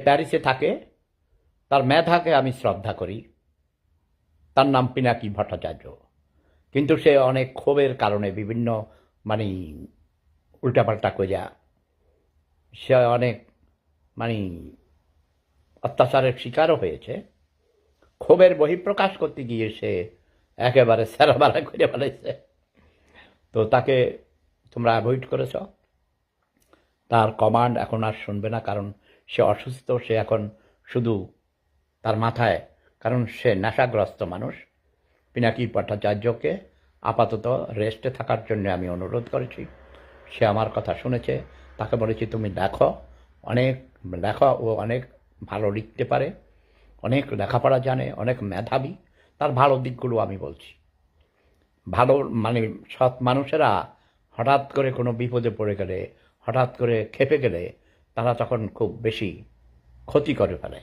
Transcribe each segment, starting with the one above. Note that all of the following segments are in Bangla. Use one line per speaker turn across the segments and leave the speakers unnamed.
প্যারিসে থাকে, তার মেধাকে আমি শ্রদ্ধা করি। তার নাম পিনাকি ভট্টাচার্য। কিন্তু সে অনেক ক্ষোভের কারণে বিভিন্ন মানে উল্টাপাল্টা কইরা সে অনেক মানে অত্যাচারের শিকারও হয়েছে। ক্ষোভের বহিঃপ্রকাশ করতে গিয়ে সে একেবারে সেরাবারা করে ফেলেছে। তো তাকে তোমরা অ্যাভয়েড করেছ। তার কমান্ড এখন আর শুনবে না, কারণ সে অসুস্থ। সে এখন শুধু তার মাথায়, কারণ সে নেশাগ্রস্ত মানুষ। পিনাকি ভট্টাচার্যকে আপাতত রেস্টে থাকার জন্য আমি অনুরোধ করেছি। সে আমার কথা শুনেছে। তাকে বলেছি তুমি লেখো, অনেক লেখো। ও অনেক ভালো লিখতে পারে, অনেক লেখাপড়া জানে, অনেক মেধাবী। তার ভালো দিকগুলো আমি বলছি। ভালো মানে সৎ মানুষেরা হঠাৎ করে কোনো বিপদে পড়ে গেলে, হঠাৎ করে খেপে গেলে, তারা তখন খুব বেশি ক্ষতি করে ফেলে।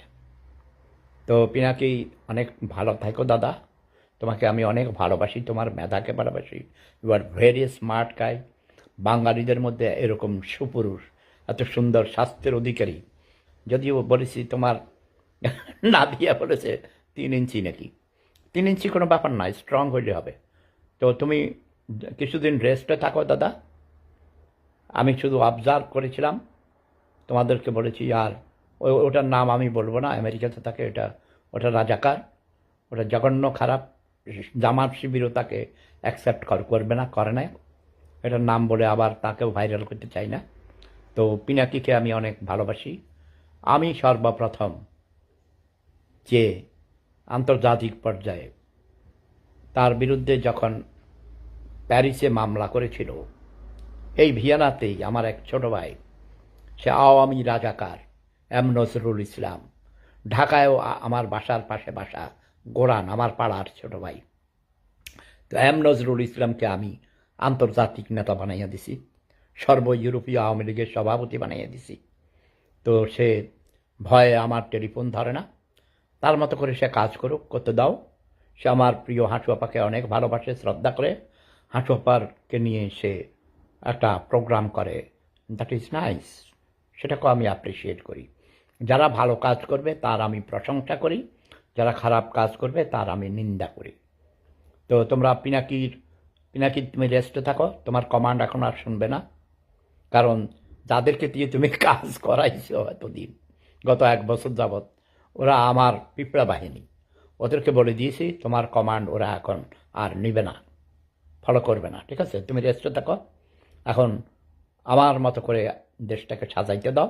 তো পিনাকি, অনেক ভালো থাকো দাদা। তোমাকে আমি অনেক ভালোবাসি, তোমার মেধাকে ভালোবাসি। You are very smart guy. বাঙালিদের মধ্যে এরকম সুপুরুষ, এত সুন্দর স্বাস্থ্যের অধিকারী। যদিও বলেছি তোমার নাভিয়া বলেছে 3 ইঞ্চি নাকি। 3 ইঞ্চি কোনো ব্যাপার নয়, স্ট্রং হইলে হবে। তো তুমি কিছুদিন রেস্টে থাকো দাদা। আমি শুধু অবজার্ভ করেছিলাম, তোমাদেরকে বলেছি। আর ওটার নাম আমি বলবো না, আমেরিকাতে থাকে এটা। ওটা রাজাকার, ওটা জঘন্য খারাপ। জামাত শিবিরও তাকে অ্যাকসেপ্ট করবে না, করে না। এটার নাম বলে আবার তাকেও ভাইরাল করতে চাই না। তো পিনাকিকে আমি অনেক ভালোবাসি। আমি সর্বপ্রথম যে আন্তর্জাতিক পর্যায়ে তার বিরুদ্ধে যখন প্যারিসে মামলা করেছিল, এই ভিয়েনাতেই আমার এক ছোট ভাই, সে আওয়ামী রাজাকার এম নজরুল ইসলাম। ঢাকায়ও আমার বাসার পাশে বাসা, গোরান আমার পাড়ার ছোট ভাই। তো এম নজরুল ইসলামকে আমি আন্তর্জাতিক নেতা বানাইয়া দিছি, সর্ব ইউরোপীয় আওয়ামী লীগের সভাপতি বানাইয়া দিছি। তো সে ভয়ে আমার টেলিফোন ধরে না। তার মতো করে সে কাজ করুক, করতে দাও। সে আমার প্রিয় হাঁসু আপাকে অনেক ভালোবাসে, শ্রদ্ধা করে। হাঁসু আপাকে নিয়ে সে একটা প্রোগ্রাম করে, দ্যাট ইজ নাইস। সেটাকেও আমি অ্যাপ্রিসিয়েট করি। যারা ভালো কাজ করবে তার আমি প্রশংসা করি, যারা খারাপ কাজ করবে তার আমি নিন্দা করি। তো তোমরা পিনাকি তুমি রেস্টে থাকো। তোমার কমান্ড এখন আর শুনবে না, কারণ যাদেরকে দিয়ে তুমি কাজ করাইছো এতদিন, গত 1 বছর যাবৎ, ওরা আমার পিঁপড়া বাহিনী। ওদেরকে বলে দিয়েছি তোমার কমান্ড ওরা এখন আর নিবে না, ফলো করবে না। ঠিক আছে, তুমি রেস্টে থাকো। এখন আমার মতো করে দেশটাকে সাজাইতে দাও।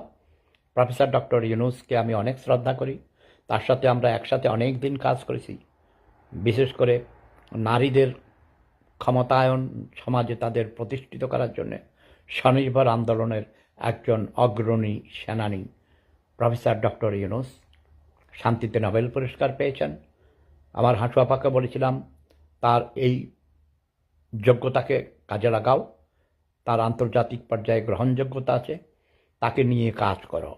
প্রফেসর ডক্টর ইউনূসকে আমি অনেক শ্রদ্ধা করি। তার সাথে আমরা একসাথে অনেক দিন কাজ করেছি, বিশেষ করে নারীদের ক্ষমতায়ন, সমাজে তাদের প্রতিষ্ঠিত করার জন্যে স্বনির্ভর আন্দোলনের একজন অগ্রণী সেনানী প্রফেসর ডক্টর ইউনূস শান্তিতে নোবেল পুরস্কার পেয়েছেন। আমার হাঁটু আপাকে বলেছিলাম তার এই যোগ্যতাকে কাজে লাগাও, তার আন্তর্জাতিক পর্যায়ে গ্রহণযোগ্যতা আছে, তাকে নিয়ে কাজ করো।